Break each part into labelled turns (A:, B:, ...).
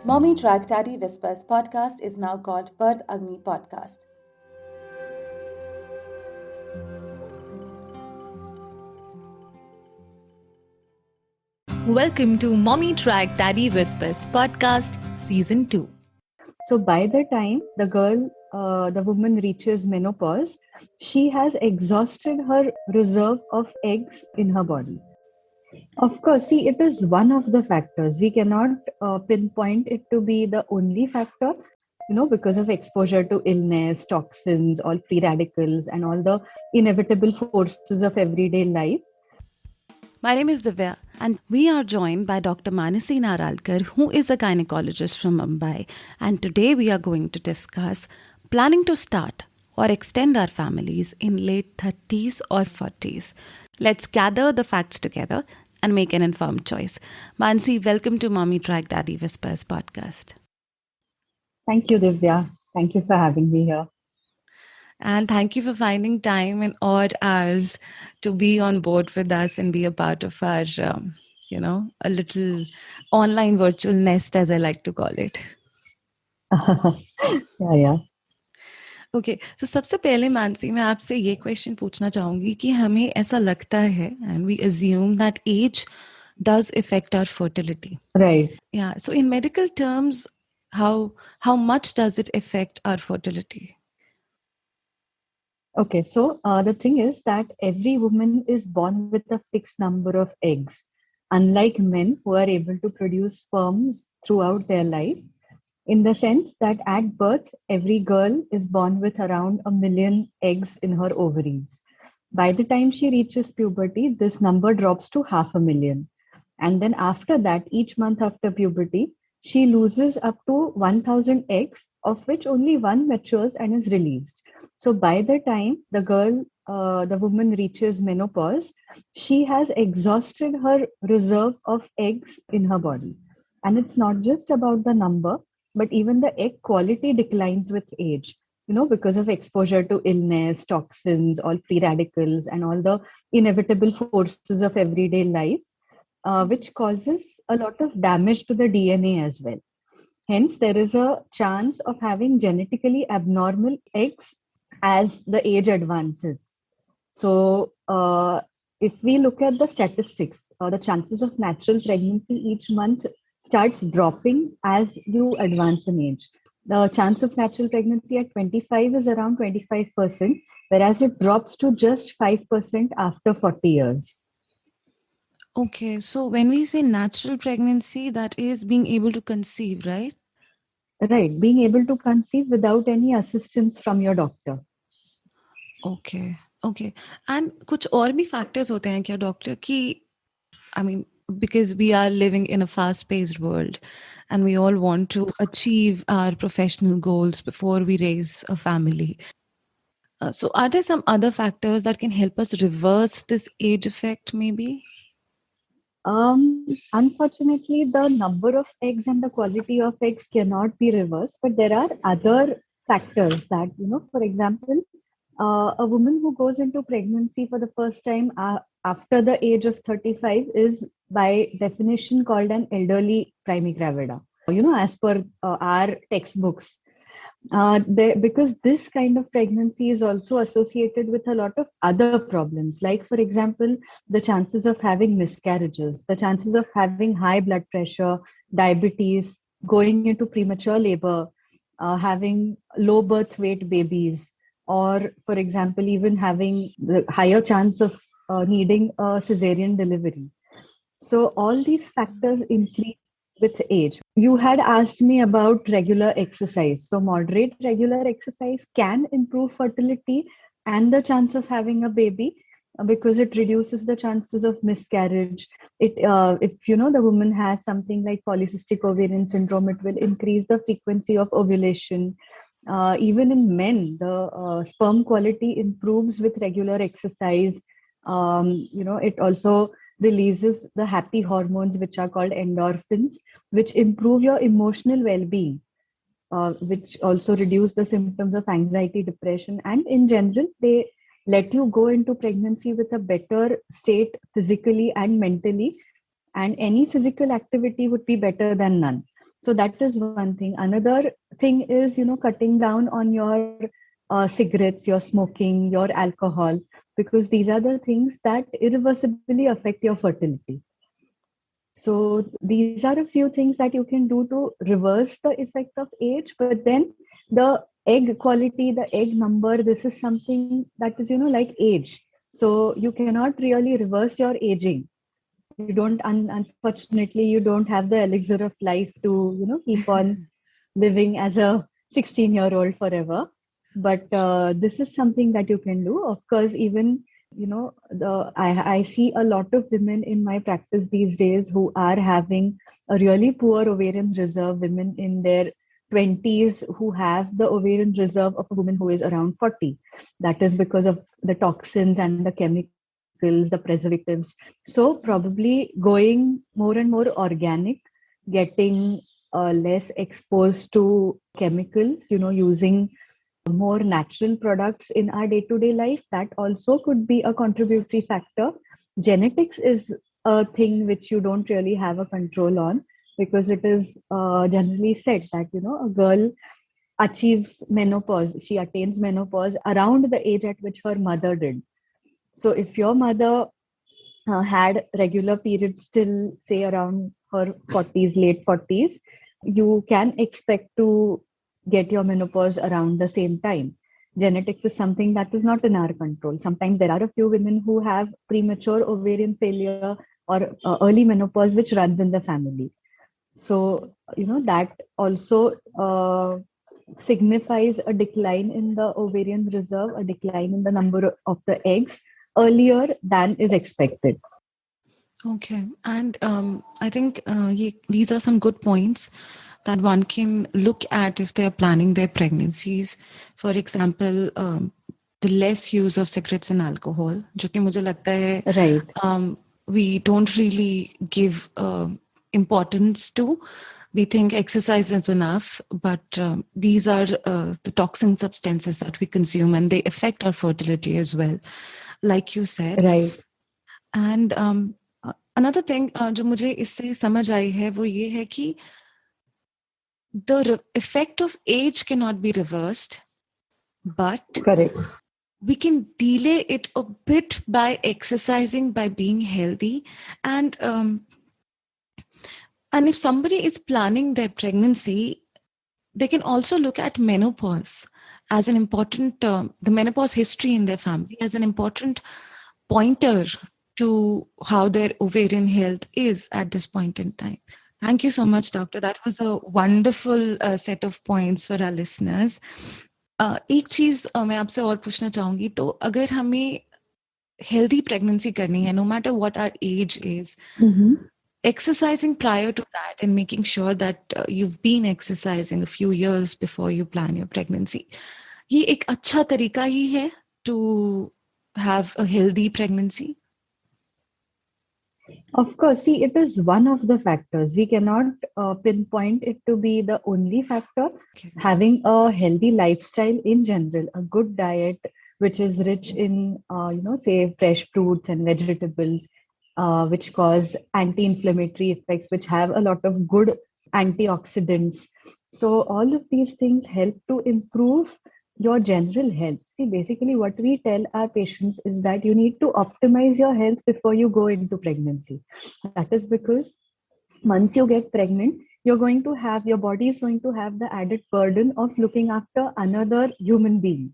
A: Mommytrack Daddy Whispers Podcast is now called Birth Agni Podcast.
B: Welcome to Mommytrack Daddy Whispers Podcast Season 2.
C: So by the time the woman reaches menopause, she has exhausted her reserve of eggs in her body. Of course, see, it is one of the factors. We cannot pinpoint it to be the only factor, because of exposure to illness, toxins, all free radicals, and all the inevitable forces of everyday life.
B: My name is Divya, and we are joined by Dr. Manasi Naralkar, who is a gynaecologist from Mumbai. And today we are going to discuss planning to start or extend our families in late 30s or 40s. Let's gather the facts together and make an informed choice. Manasi, welcome to Mommytrack Daddy Whispers Podcast.
C: Thank you, Divya. Thank you for having me here.
B: And thank you for finding time in odd hours to be on board with us and be a part of our, a little online virtual nest, as I like to call it.
C: Yeah.
B: Okay, so सबसे पहले मानसी मैं आपसे ये question पूछना चाहूंगी कि हमें ऐसा लगता है and we assume that age does affect our fertility.
C: Right.
B: Yeah, so in medical terms, how much does it affect our fertility?
C: Okay, so the thing is that every woman is born with a fixed number of eggs. Unlike men who are able to produce sperms throughout their life, in the sense that at birth, every girl is born with around 1 million eggs in her ovaries. By the time she reaches puberty, this number drops to 500,000. And then after that, each month after puberty, she loses up to 1,000 eggs, of which only one matures and is released. So by the time the woman reaches menopause, she has exhausted her reserve of eggs in her body. And it's not just about the number, but even the egg quality declines with age, because of exposure to illness, toxins, all free radicals, and all the inevitable forces of everyday life, which causes a lot of damage to the DNA as well. Hence, there is a chance of having genetically abnormal eggs as the age advances. So, if we look at the statistics, the chances of natural pregnancy each month starts dropping as you advance in age. The chance of natural pregnancy at 25 is around 25%, whereas it drops to just 5% after 40 years.
B: Okay, so when we say natural pregnancy, that is being able to conceive, right?
C: Right, being able to conceive without any assistance from your doctor.
B: Okay. And कुछ और भी factors होते हैं क्या doctor कि because we are living in a fast-paced world and we all want to achieve our professional goals before we raise a family. So are there some other factors that can help us reverse this age effect maybe?
C: Unfortunately, the number of eggs and the quality of eggs cannot be reversed, but there are other factors that, for example, a woman who goes into pregnancy for the first time after the age of 35 is by definition called an elderly primigravida, as per our textbooks. Because this kind of pregnancy is also associated with a lot of other problems, like, for example, the chances of having miscarriages, the chances of having high blood pressure, diabetes, going into premature labor, having low birth weight babies, or, for example, even having the higher chance of needing a cesarean delivery. So all these factors increase with age. You had asked me about regular exercise. So moderate regular exercise can improve fertility and the chance of having a baby because it reduces the chances of miscarriage. If the woman has something like polycystic ovarian syndrome, it will increase the frequency of ovulation. Even in men, the sperm quality improves with regular exercise. It also releases the happy hormones, which are called endorphins, which improve your emotional well-being, which also reduce the symptoms of anxiety, depression, and in general, they let you go into pregnancy with a better state physically and mentally, and any physical activity would be better than none. So that is one thing. Another thing is, cutting down on your cigarettes, your smoking, your alcohol, because these are the things that irreversibly affect your fertility. So these are a few things that you can do to reverse the effect of age. But then the egg quality, the egg number, this is something that is, like age. So you cannot really reverse your aging. You don't, unfortunately, you don't have the elixir of life to, keep on living as a 16-year-old forever. But this is something that you can do. Of course, even I see a lot of women in my practice these days who are having a really poor ovarian reserve, women in their 20s who have the ovarian reserve of a woman who is around 40. That is because of the toxins and the chemicals, the preservatives. So probably going more and more organic, getting less exposed to chemicals, using more natural products in our day-to-day life, that also could be a contributory factor. Genetics is a thing which you don't really have a control on, because it is generally said that a girl achieves menopause, she attains menopause around the age at which her mother did. So if your mother had regular periods till say around her 40s, late 40s, you can expect to get your menopause around the same time. Genetics is something that is not in our control. Sometimes there are a few women who have premature ovarian failure or early menopause, which runs in the family. So, that also signifies a decline in the ovarian reserve, a decline in the number of the eggs earlier than is expected.
B: Okay. And I think these are some good points that one can look at if they're planning their pregnancies. For example, the less use of cigarettes and alcohol, जो कि मुझे लगता है,
C: Right.
B: We don't really give importance to. We think exercise is enough, but these are the toxin substances that we consume, and they affect our fertility as well, like you said.
C: Right.
B: And another thing जो मुझे इससे समझ आई है वो ये है कि the effect of age cannot be reversed, but
C: Correct.
B: we can delay it a bit by exercising, by being healthy. And if somebody is planning their pregnancy, they can also look at menopause as an important, the menopause history in their family as an important pointer to how their ovarian health is at this point in time. Thank you so much, doctor. That was a wonderful set of points for our listeners. एक चीज मैं आपसे और पूछना चाहूंगी, तो अगर हमें healthy pregnancy करनी है, no matter what our age is, exercising prior to that and making sure that you've been exercising a few years before you plan your pregnancy, ये एक अच्छा तरीका ही है to have a healthy pregnancy?
C: Of course, see, it is one of the factors. We cannot pinpoint it to be the only factor.
B: Okay.
C: Having a healthy lifestyle in general, a good diet, which is rich in, say, fresh fruits and vegetables, which cause anti-inflammatory effects, which have a lot of good antioxidants. So all of these things help to improve your general health. See, basically what we tell our patients is that you need to optimize your health before you go into pregnancy. That is because once you get pregnant, your body is going to have the added burden of looking after another human being,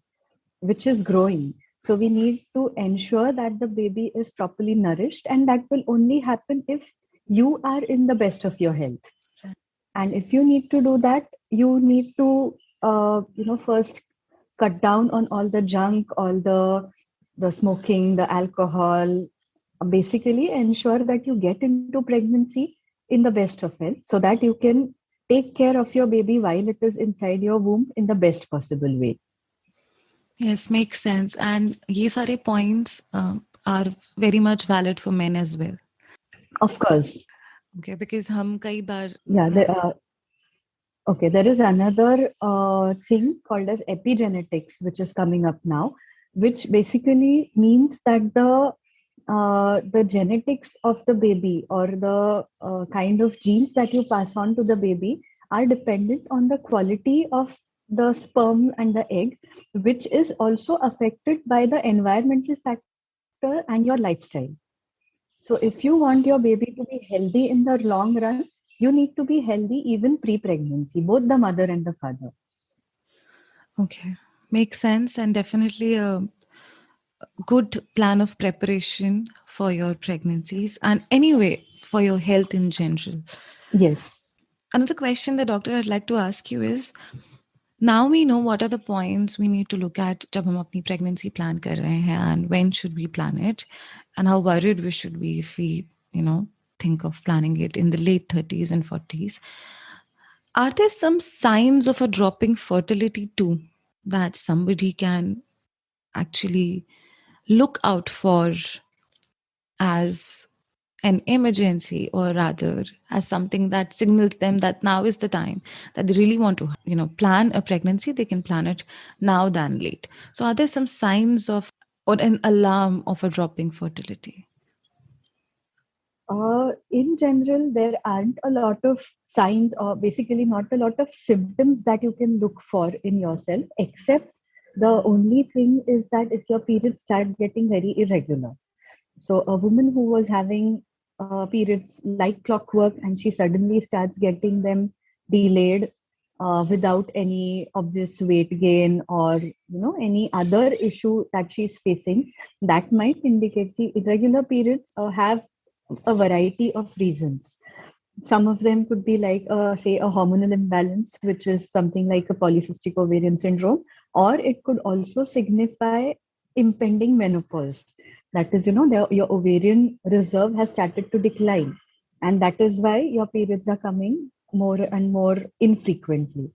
C: which is growing. So we need to ensure that the baby is properly nourished, and that will only happen if you are in the best of your health. And if you need to do that, you need to, first cut down on all the junk, all the smoking, the alcohol. Basically, ensure that you get into pregnancy in the best of health, so that you can take care of your baby while it is inside your womb in the best possible way.
B: Yes, makes sense. And ये सारे points are very much valid for men as well.
C: Of course.
B: Okay, because हम कई बार
C: Okay, there is another thing called as epigenetics, which is coming up now, which basically means that the genetics of the baby, or the kind of genes that you pass on to the baby, are dependent on the quality of the sperm and the egg, which is also affected by the environmental factor and your lifestyle. So if you want your baby to be healthy in the long run, you need to be healthy even pre-pregnancy, both the mother and the father.
B: Okay. Makes sense, and definitely a good plan of preparation for your pregnancies and anyway for your health in general.
C: Yes.
B: Another question the doctor I'd like to ask you is, now we know what are the points we need to look at जब हम अपनी pregnancy plan कर रहे हैं, and when should we plan it, and how worried we should be if we think of planning it in the late 30s and 40s. Are there some signs of a dropping fertility too that somebody can actually look out for as an emergency, or rather as something that signals them that now is the time that they really want to plan a pregnancy? They can plan it now than late. So are there some signs of or an alarm of a dropping fertility?
C: In general, there aren't a lot of signs, or basically not a lot of symptoms that you can look for in yourself, except the only thing is that if your periods start getting very irregular. So, a woman who was having periods like clockwork and she suddenly starts getting them delayed without any obvious weight gain or any other issue that she's facing, that might indicate. See, irregular periods have a variety of reasons. Some of them could be like, say, a hormonal imbalance, which is something like a polycystic ovarian syndrome, or it could also signify impending menopause. That is, your ovarian reserve has started to decline, and that is why your periods are coming more and more infrequently.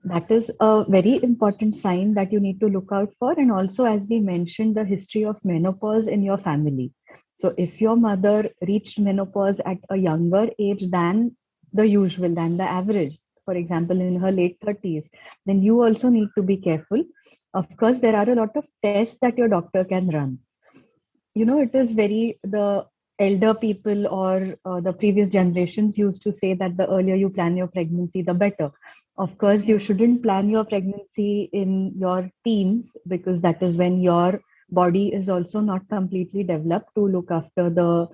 C: That is a very important sign that you need to look out for. And also, as we mentioned, the history of menopause in your family. So if your mother reached menopause at a younger age than the usual, than the average, for example, in her late 30s, then you also need to be careful. Of course, there are a lot of tests that your doctor can run. It is the elder people or the previous generations used to say that the earlier you plan your pregnancy, the better. Of course, you shouldn't plan your pregnancy in your teens, because that is when your body is also not completely developed to look after the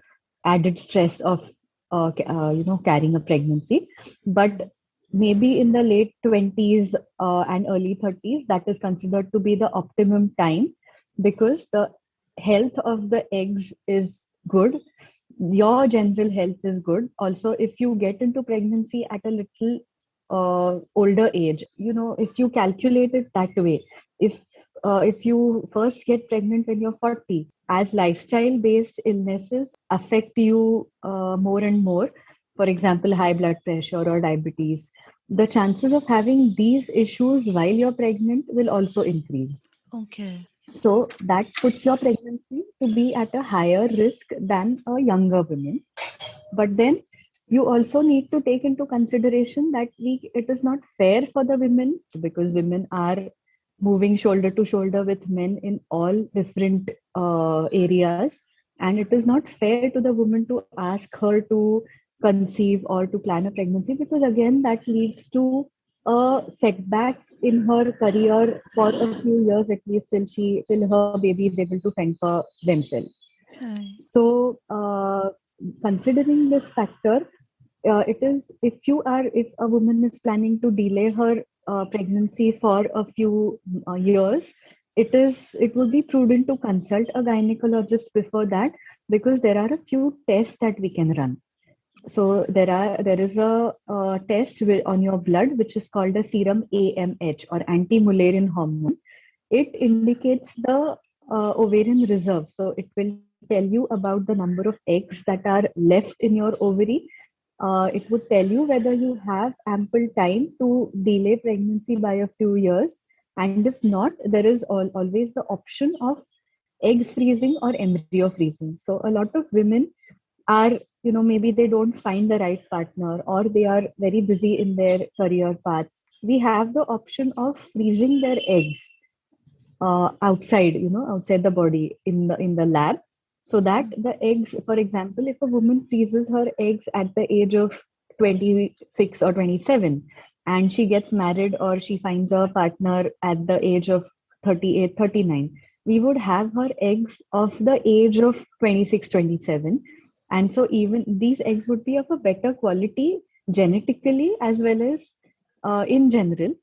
C: added stress of carrying a pregnancy. But maybe in the late 20s and early 30s, that is considered to be the optimum time, because the health of the eggs is good, your general health is good. Also, if you get into pregnancy at a little older age, if you calculate it that way, if you first get pregnant when you're 40, as lifestyle based illnesses affect you more and more, for example, high blood pressure or diabetes, the chances of having these issues while you're pregnant will also increase.
B: Okay.
C: So that puts your pregnancy to be at a higher risk than a younger woman. But then you also need to take into consideration that it is not fair for the women, because women are moving shoulder to shoulder with men in all different areas. And it is not fair to the woman to ask her to conceive or to plan a pregnancy, because again, that leads to a setback in her career for a few years, at least till her baby is able to fend for themselves.
B: Right.
C: So, considering this factor, it is if a woman is planning to delay her pregnancy for a few years, it would be prudent to consult a gynecologist before that, because there are a few tests that we can run. So there is a test on your blood which is called a serum AMH, or anti-Mullerian hormone. It indicates the ovarian reserve. So it will tell you about the number of eggs that are left in your ovary. It would tell you whether you have ample time to delay pregnancy by a few years. And if not, there is always the option of egg freezing or embryo freezing. So a lot of women are, maybe they don't find the right partner, or they are very busy in their career paths. We have the option of freezing their eggs outside the body in the lab, so that the eggs, for example, if a woman freezes her eggs at the age of 26 or 27, and she gets married or she finds a partner at the age of 38, 39, we would have her eggs of the age of 26, 27. And so even these eggs would be of a better quality genetically as well as in general,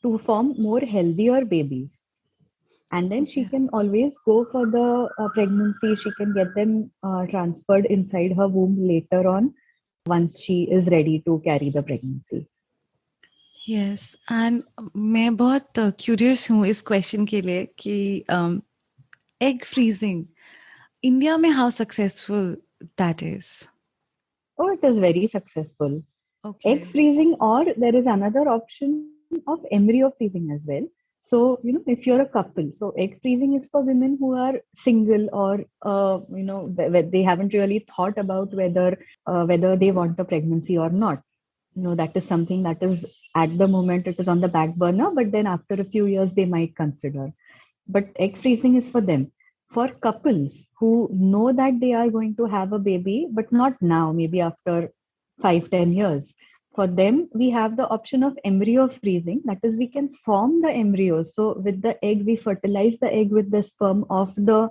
C: to form more healthier babies. And then she
B: Okay.
C: can always go for the pregnancy. She can get them transferred inside her womb later on once she is ready to carry the pregnancy.
B: Yes, and मैं बहुत curious हूँ इस question के लिए कि egg freezing India में how successful that is.
C: Oh, it is very successful. Egg
B: Okay.
C: freezing, or there is another option of embryo freezing as well. So, if you're a couple, so egg freezing is for women who are single, or they haven't really thought about whether they want a pregnancy or not. That is something that is, at the moment, it is on the back burner, but then after a few years they might consider. But egg freezing is for them. For couples who know that they are going to have a baby, but not now, maybe after 5-10 years, for them we have the option of embryo freezing. That is, we can form the embryo. So with the egg, we fertilize the egg with the sperm of the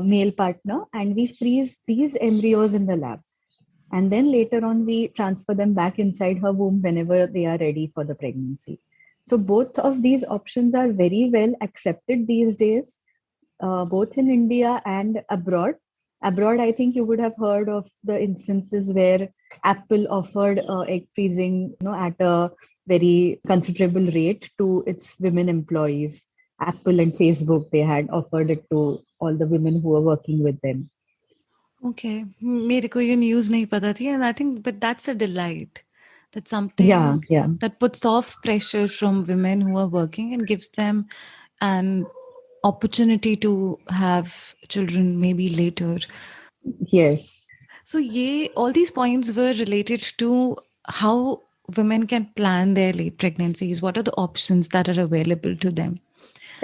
C: male partner, and we freeze these embryos in the lab. And then later on, we transfer them back inside her womb whenever they are ready for the pregnancy. So both of these options are very well accepted these days, both in India and abroad. Abroad, I think you would have heard of the instances where Apple offered egg freezing, at a very considerable rate to its women employees. Apple and Facebook, they had offered it to all the women who were working with them.
B: Okay. मेरे को ये news नहीं पता थी, and I think, but that's a delight. That's
C: Yeah,
B: something
C: yeah.
B: that puts off pressure from women who are working and gives them an opportunity to have children maybe later.
C: Yes.
B: So yeah, all these points were related to how women can plan their late pregnancies. What are the options that are available to them?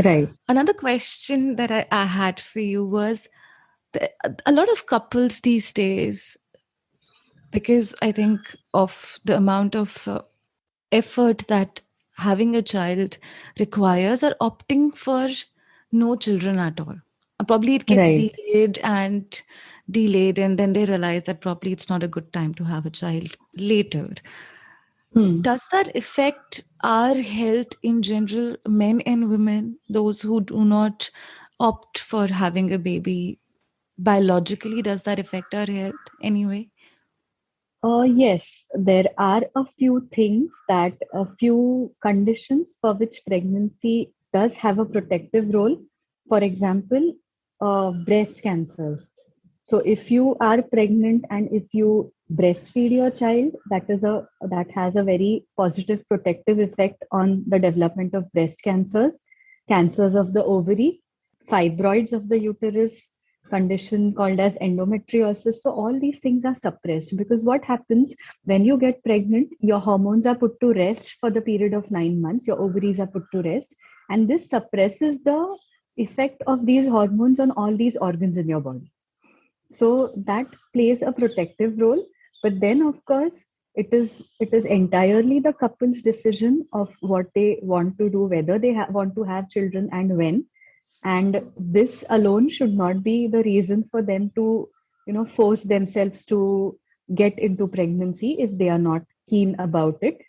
C: Right.
B: Another question that I had for you was a lot of couples these days, because I think of the amount of effort that having a child requires, are opting for no children at all. Probably it gets
C: Right.
B: delayed and delayed, and then they realize that probably it's not a good time to have a child later. So
C: Hmm.
B: does that affect our health in general, men and women, those who do not opt for having a baby biologically? Does that affect our health anyway?
C: Yes, there are a few things, that a few conditions for which pregnancy does have a protective role. For example, breast cancers. So if you are pregnant and if you breastfeed your child, that has a very positive protective effect on the development of breast cancers, cancers of the ovary, fibroids of the uterus, condition called as endometriosis. So all these things are suppressed, because what happens when you get pregnant, your hormones are put to rest for the period of 9 months, your ovaries are put to rest, and this suppresses the effect of these hormones on all these organs in your body. So that plays a protective role. But then, of course, it is entirely the couple's decision of what they want to do, whether they want to have children and when. And this alone should not be the reason for them to force themselves to get into pregnancy if they are not keen about it.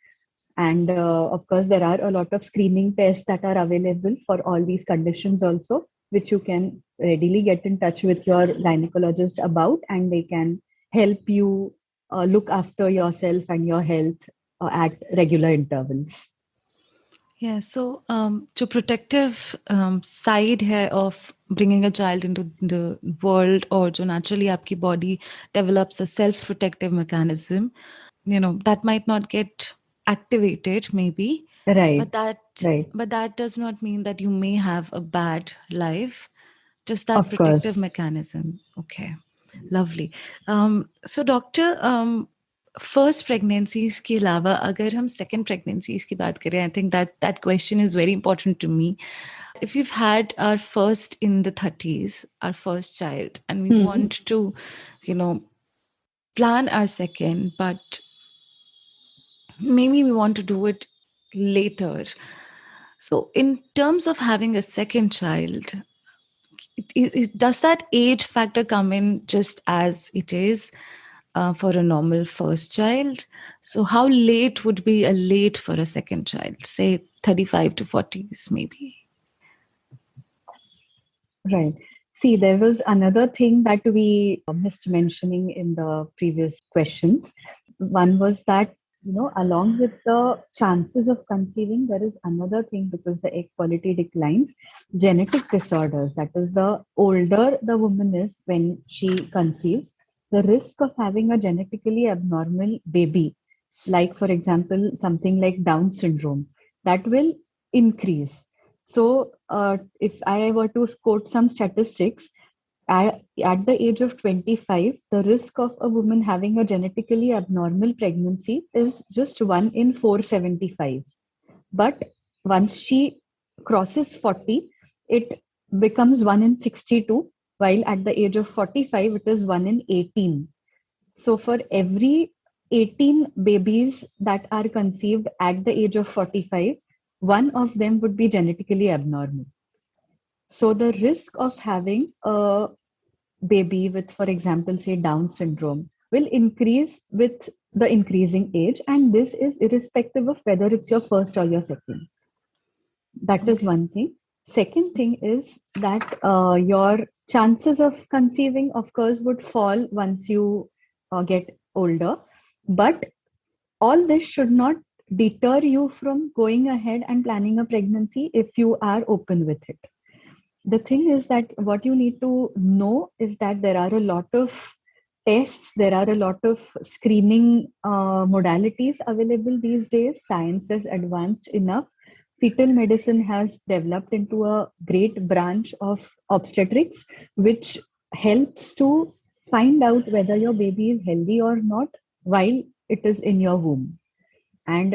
C: And of course, there are a lot of screening tests that are available for all these conditions also, which you can readily get in touch with your gynecologist about, and they can help you look after yourself and your health at regular intervals.
B: Yeah, so जो protective side है of bringing a child into the world, or जो naturally आपकी body develops a self-protective mechanism, that might not get activated maybe,
C: Right,
B: but that
C: right.
B: but that does not mean that you may have a bad life. Just that
C: Of
B: protective
C: course.
B: mechanism. Okay, lovely. So doctor, first pregnancies के अलावा अगर हम second pregnancies की बात करें, I think that question is very important to me. If we've had our first in the 30s, our first child, and we
C: Hmm.
B: want to, plan our second, but maybe we want to do it later. So, in terms of having a second child, does that age factor come in just as it is for a normal first child? So, how late would be a late for a second child? Say 35 to 40s, maybe.
C: Right. See, there was another thing that we missed mentioning in the previous questions. One was that, along with the chances of conceiving, there is another thing because the egg quality declines, genetic disorders. That is, the older the woman is when she conceives, the risk of having a genetically abnormal baby, like, for example, something like Down syndrome, that will increase. So, if I were to quote some statistics, at the age of 25, the risk of a woman having a genetically abnormal pregnancy is just 1 in 475. But once she crosses 40, it becomes 1 in 62, while at the age of 45, it is 1 in 18. So, for every 18 babies that are conceived at the age of 45, one of them would be genetically abnormal. So the risk of having a baby with, for example, say Down syndrome will increase with the increasing age. And this is irrespective of whether it's your first or your second. That is one thing. Second thing is that your chances of conceiving, of course, would fall once you get older. But all this should not deter you from going ahead and planning a pregnancy if you are open with it. The thing is that what you need to know is that there are a lot of tests, there are a lot of screening modalities available these days. Science is advanced enough. Fetal medicine has developed into a great branch of obstetrics, which helps to find out whether your baby is healthy or not while it is in your womb. And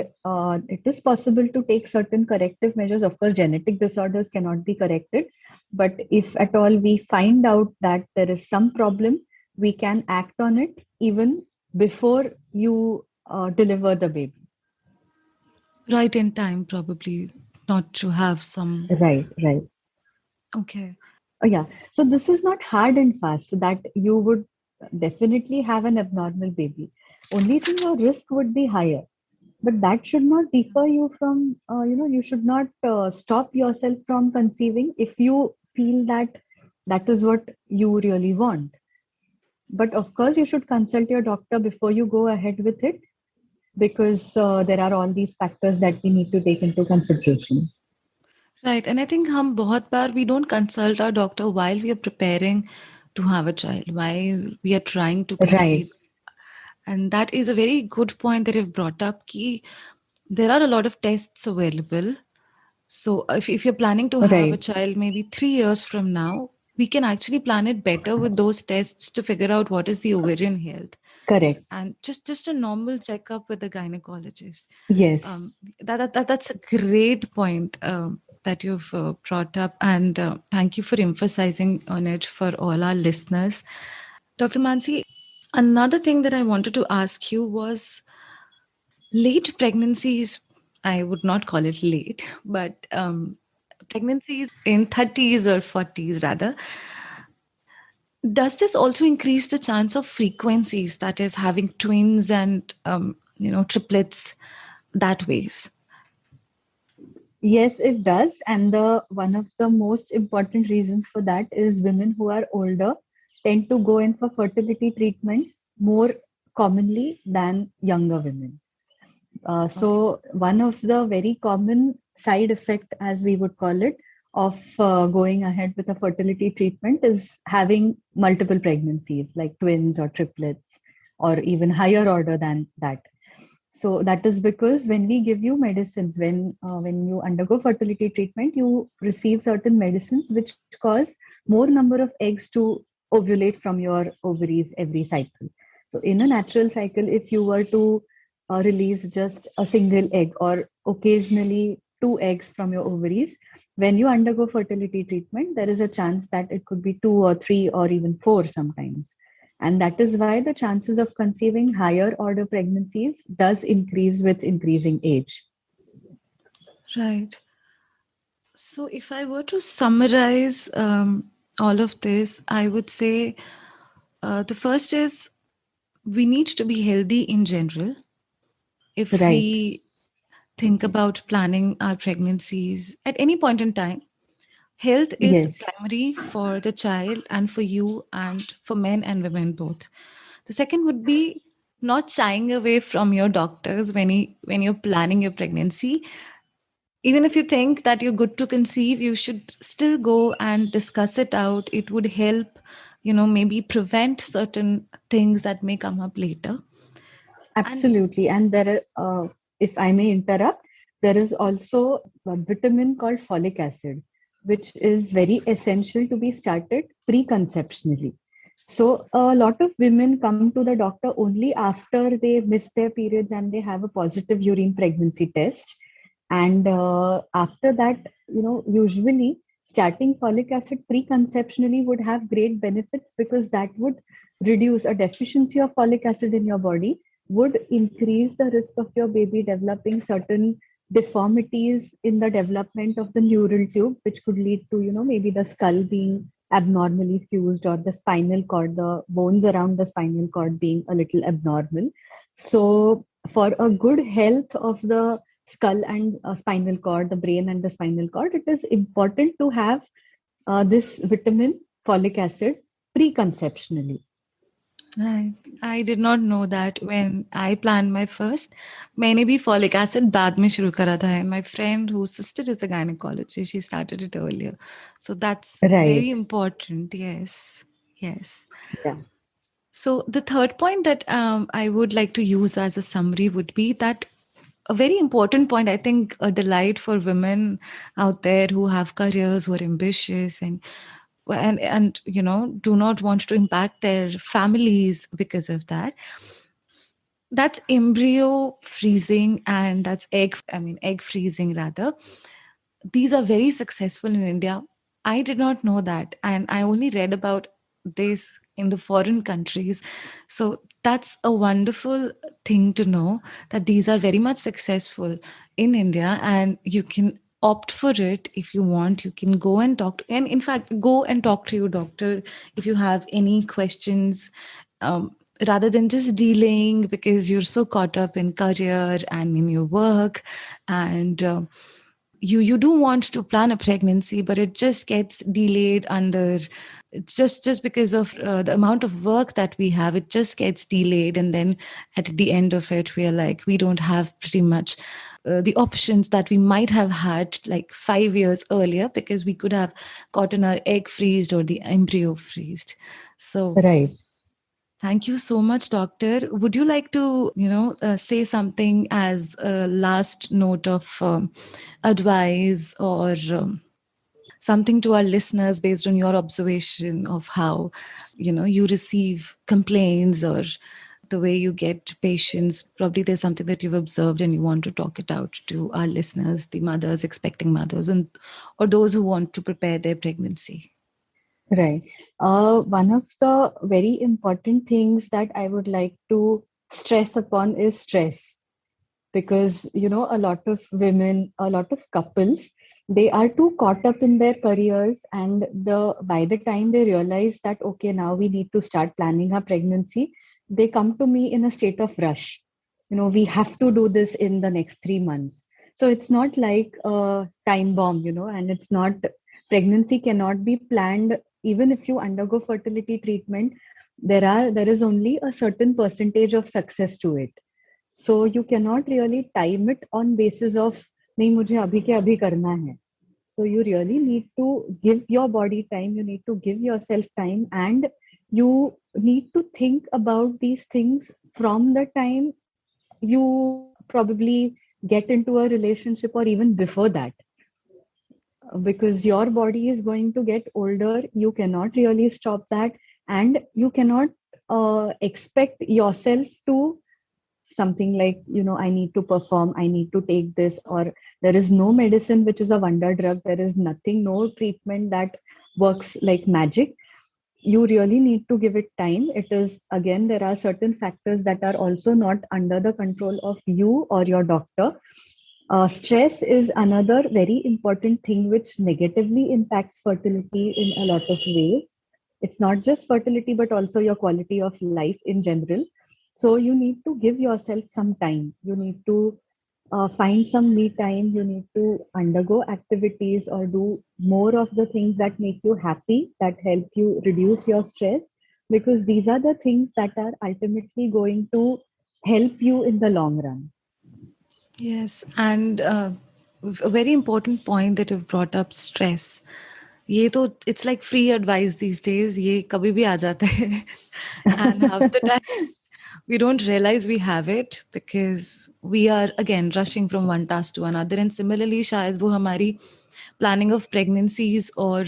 C: it is possible to take certain corrective measures. Of course, genetic disorders cannot be corrected. But if at all we find out that there is some problem, we can act on it even before you deliver the baby.
B: Right in time, probably, not to have some.
C: Right.
B: Okay.
C: Yeah. So this is not hard and fast that you would definitely have an abnormal baby. Only thing your risk would be higher. But that should not deter you from, you should not stop yourself from conceiving if you feel that that is what you really want. But of course, you should consult your doctor before you go ahead with it, because there are all these factors that we need to take into consideration.
B: Right. And I think we don't consult our doctor while we are preparing to have a child, while we are trying to
C: Right.
B: conceive. And that is a very good point that you've brought up. Ki there are a lot of tests available. So if you're planning to have a
C: Right.
B: child maybe 3 years from now, we can actually plan it better with those tests to figure out what is the ovarian health.
C: Correct.
B: And just a normal checkup with the gynecologist.
C: Yes.
B: That's a great point that you've brought up, and thank you for emphasizing on it for all our listeners. Dr. Mansi, another thing that I wanted to ask you was late pregnancies. I would not call it late, but pregnancies in 30s or 40s rather. Does this also increase the chance of frequencies, that is having twins and triplets that ways?
C: Yes, it does. And the one of the most important reasons for that is women who are older tend to go in for fertility treatments more commonly than younger women. So one of the very common side effect, as we would call it, of going ahead with a fertility treatment is having multiple pregnancies, like twins or triplets, or even higher order than that. So that is because when we give you medicines, when you undergo fertility treatment, you receive certain medicines which cause more number of eggs to ovulate from your ovaries every cycle. So in a natural cycle, if you were to release just a single egg or occasionally two eggs from your ovaries, when you undergo fertility treatment, there is a chance that it could be two or three or even four sometimes. And that is why the chances of conceiving higher order pregnancies does increase with increasing age.
B: Right. So, if I were to summarize all of this, I would say the first is we need to be healthy in general. If
C: Right.
B: we think about planning our pregnancies at any point in time, health is
C: Yes.
B: primary for the child and for you and for men and women both. The second would be not shying away from your doctors when you're planning your pregnancy. Even if you think that you're good to conceive, you should still go and discuss it out. It would help, maybe prevent certain things that may come up later. And
C: Absolutely. And if I may interrupt, there is also a vitamin called folic acid, which is very essential to be started preconceptionally. So a lot of women come to the doctor only after they miss their periods and they have a positive urine pregnancy test. And after that, usually starting folic acid preconceptionally would have great benefits because that would reduce a deficiency of folic acid in your body would increase the risk of your baby developing certain deformities in the development of the neural tube, which could lead to, maybe the skull being abnormally fused or the spinal cord, the bones around the spinal cord being a little abnormal. So, for a good health of the skull and spinal cord, the brain and the spinal cord, it is important to have this vitamin, folic acid, preconceptionally.
B: I did not know that when I planned my first. मैंने भी folic acid बाद में शुरू करा था, and my friend whose sister is a gynecologist, she started it earlier. So that's very
C: Right.
B: important. Yes. Yes.
C: Yeah.
B: So the third point that I would like to use as a summary would be that a very important point, I think, a delight for women out there who have careers, who are ambitious and do not want to impact their families because of that. That's embryo freezing and that's egg freezing rather. These are very successful in India. I did not know that, and I only read about this in the foreign countries. So that's a wonderful thing to know, that these are very much successful in India, and you can opt for it if you want. You can go and and in fact, go and talk to your doctor if you have any questions. Rather than just delaying because you're so caught up in career and in your work, and you do want to plan a pregnancy, but it just gets delayed under, it's just because of the amount of work that we have, it just gets delayed, and then at the end of it we are like, we don't have pretty much the options that we might have had like 5 years earlier, because we could have gotten our egg freezed or the embryo freezed. So
C: Right.
B: thank you so much, Doctor. Would you like to, say something as a last note of advice, or something to our listeners based on your observation of how, you receive complaints or the way you get patients? Probably there's something that you've observed and you want to talk it out to our listeners, the mothers, expecting mothers, and or those who want to prepare their pregnancy.
C: Right. One of the very important things that I would like to stress upon is stress. Because, a lot of women, a lot of couples, they are too caught up in their careers. And by the time they realize that, okay, now we need to start planning our pregnancy, they come to me in a state of rush. We have to do this in the next 3 months. So it's not like a time bomb, and it's not, pregnancy cannot be planned. Even if you undergo fertility treatment, there is only a certain percentage of success to it. So you cannot really time it on basis of नहीं मुझे अभी के अभी करना है. So you really need to give your body time. You need to give yourself time, and you need to think about these things from the time you probably get into a relationship or even before that. Because your body is going to get older, you cannot really stop that, and you cannot expect yourself to something like, I need to perform, I need to take this, or there is no medicine which is a wonder drug. There is nothing, no treatment that works like magic. you really need to give it time. It is, again, there are certain factors that are also not under the control of you or your doctor. Stress is another very important thing which negatively impacts fertility in a lot of ways. It's not just fertility, but also your quality of life in general. So you need to give yourself some time. You need to find some me time. You need to undergo activities or do more of the things that make you happy, that help you reduce your stress, because these are the things that are ultimately going to help you in the long run.
B: Yes, and a very important point that you've brought up, stress. ये तो it's like free advice these days. ये कभी भी आ जाता है, and half the time we don't realize we have it because we are again rushing from one task to another. And similarly, शायद वो हमारी planning of pregnancies or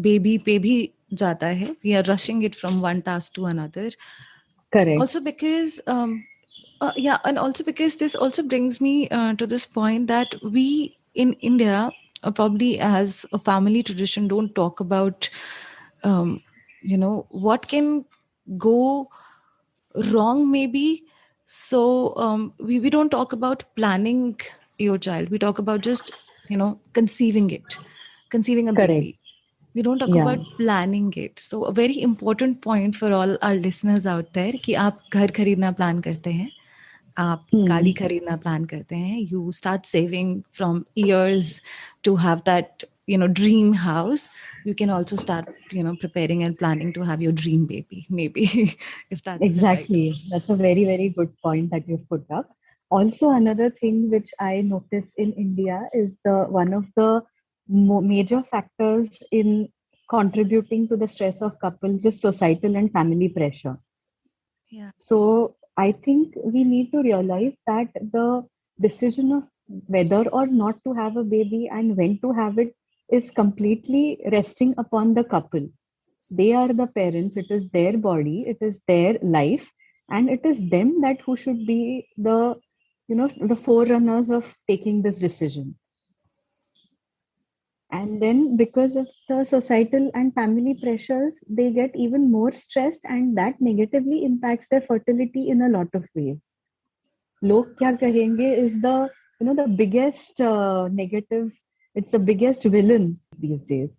B: baby पे भी जाता है. We are rushing it from one task to another.
C: Correct.
B: Also because and also because this also brings me to this point that we in India, probably as a family tradition, don't talk about what can go wrong maybe. So we don't talk about planning your child. We talk about just conceiving a
C: Correct.
B: baby. We don't talk
C: Yeah.
B: about planning it. So a very important point for all our listeners out there कि आप घर खरीदना plan करते हैं, आप गाड़ी खरीदना plan करते हैं, you start saving from years to have that dream house. You can also start preparing and planning to have your dream baby, maybe if that's the right.
C: Exactly. That's a very, very good point that you've put up. Also, another thing which I notice in India is the one of the major factors in contributing to the stress of couples is societal and family pressure.
B: Yeah.
C: So I think we need to realize that the decision of whether or not to have a baby and when to have it is completely resting upon the couple. They are the parents, it is their body, it is their life, and it is them that who should be the forerunners of taking this decision. And then because of the societal and family pressures, they get even more stressed, and that negatively impacts their fertility in a lot of ways. Log kya kahenge is the biggest negative, it's the biggest villain these days.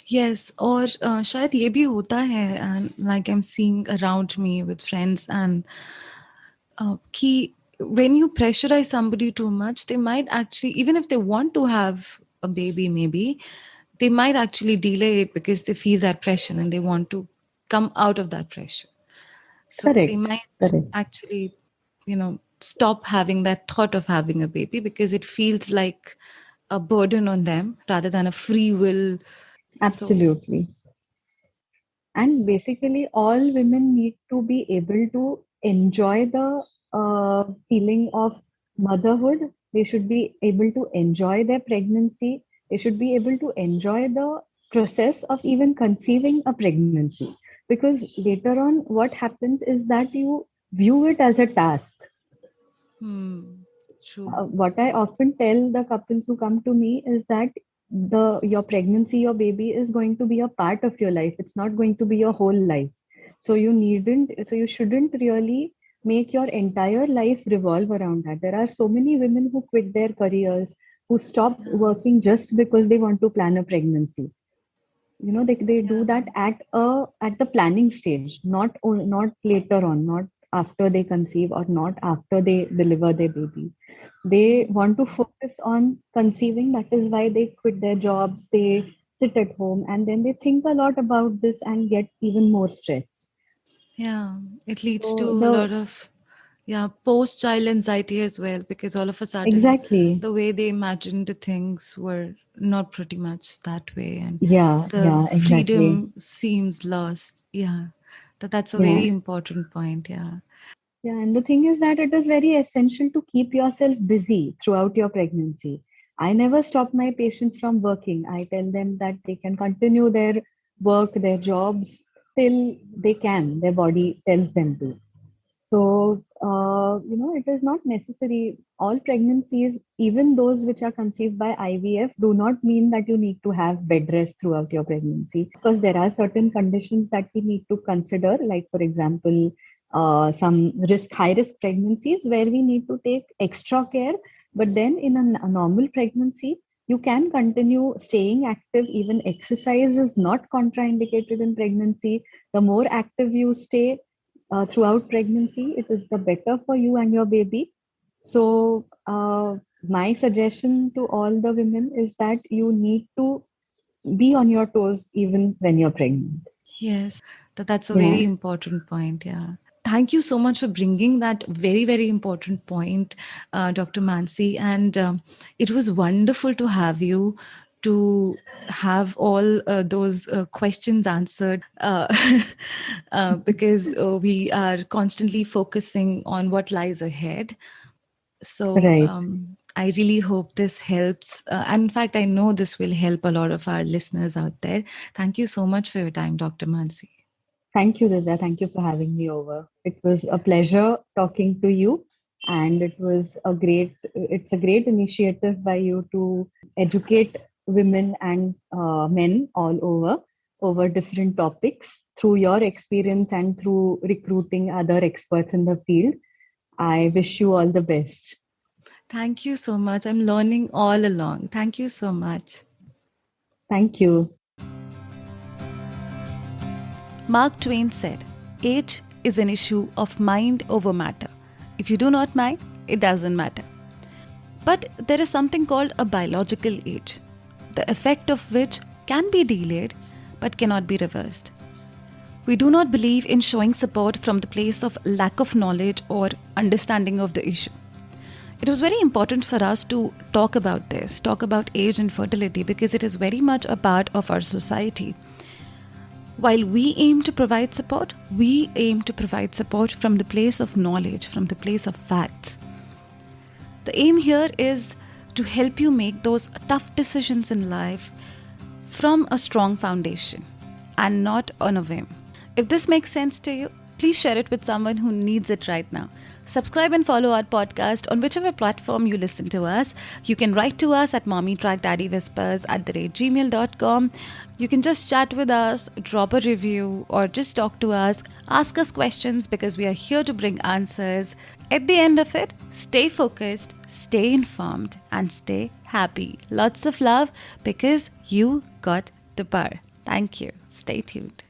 B: Yes, और शायद ये भी होता है, and like I'm seeing around me with friends, and कि when you pressurize somebody too much, they might actually, even if they want to have a baby, maybe they might actually delay it because they feel that pressure and they want to come out of that pressure. So they might
C: Correct.
B: actually, stop having that thought of having a baby because it feels like a burden on them rather than a free will.
C: Absolutely. And basically, all women need to be able to enjoy the feeling of motherhood. They should be able to enjoy their pregnancy. They should be able to enjoy the process of even conceiving a pregnancy. Because later on, what happens is that you view it as a task.
B: True.
C: What I often tell the couples who come to me is that your pregnancy, your baby is going to be a part of your life. It's not going to be your whole life. So you shouldn't really make your entire life revolve around that. There are so many women who quit their careers, who stop working just because they want to plan a pregnancy. They do that at the planning stage, not later on, not after they conceive or not after they deliver their baby. They want to focus on conceiving. That is why they quit their jobs, they sit at home, and then they think a lot about this and get even more stressed.
B: Yeah, it leads
C: So
B: to a lot of post-child anxiety as well, because all of a sudden
C: exactly.
B: the way they imagined the things were not pretty much that way, and
C: Yeah,
B: the
C: exactly.
B: freedom seems lost. Yeah, that's a
C: Yeah.
B: very important point. Yeah.
C: Yeah, and the thing is that it is very essential to keep yourself busy throughout your pregnancy. I never stop my patients from working. I tell them that they can continue their work, their jobs till they can, their body tells them to. So it is not necessary. All pregnancies, even those which are conceived by IVF, do not mean that you need to have bed rest throughout your pregnancy, because there are certain conditions that we need to consider, like, for example, some high risk pregnancies where we need to take extra care. But then in a normal pregnancy, you can continue staying active. Even exercise is not contraindicated in pregnancy. The more active you stay throughout pregnancy, it is the better for you and your baby. So my suggestion to all the women is that you need to be on your toes even when you're pregnant.
B: Yes, that's a very important point. Yeah. Thank you so much for bringing that very, very important point, Dr. Mansi. And it was wonderful to have you, to have all those questions answered, because we are constantly focusing on what lies ahead. So
C: Right.
B: I really hope this helps. And in fact, I know this will help a lot of our listeners out there. Thank you so much for your time, Dr. Mansi.
C: Thank you, Divya. Thank you for having me over. It was a pleasure talking to you. And it's a great initiative by you to educate women and men all over different topics through your experience and through recruiting other experts in the field. I wish you all the best.
B: Thank you so much. I'm learning all along. Thank you so much.
C: Thank you.
B: Mark Twain said, "Age is an issue of mind over matter. If you do not mind, it doesn't matter." But there is something called a biological age, the effect of which can be delayed but cannot be reversed. We do not believe in showing support from the place of lack of knowledge or understanding of the issue. It was very important for us to talk about this, talk about age and fertility, because it is very much a part of our society. While we aim to provide support, we aim to provide support from the place of knowledge, from the place of facts. The aim here is to help you make those tough decisions in life from a strong foundation and not on a whim. If this makes sense to you, please share it with someone who needs it right now. Subscribe and follow our podcast on whichever platform you listen to us. You can write to us at Mommytrack Daddy Whispers @gmail.com. You can just chat with us, drop a review, or just talk to us. Ask us questions, because we are here to bring answers. At the end of it, stay focused, stay informed, and stay happy. Lots of love, because you got the power. Thank you. Stay tuned.